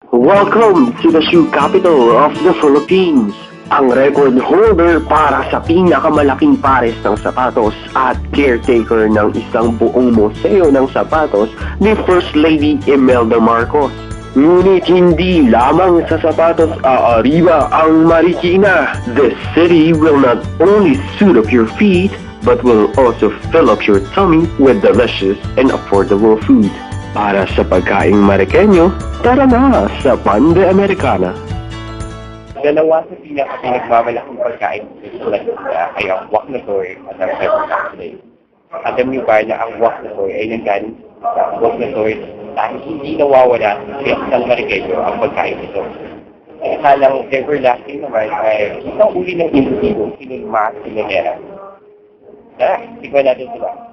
Welcome to the shoe capital of the Philippines. Ang record holder para sa pinakamalaking pares ng sapatos at caretaker ng isang buong museo ng sapatos ni First Lady Imelda Marcos. Ngunit hindi lamang sa sapatos aariba ang Marikina. This city will not only suit up your feet, but will also fill up your tummy with delicious and affordable food. Para sa pagkaing Marikenyo, tara na sa Pande Americana. Dalawa sa pinagmamalaking pagkain sa Latina ay ang wak na soy at ang pepper chocolate. Alam niyo ba na ang wak na soy ay nanggaling sa wak na soy dahil hindi nawawala sa isang Marikenyo ang pagkain nito. Ang halang everlasting naman ay isang uli ng individo, sinulma, sinulera. Tara, tignan natin sila.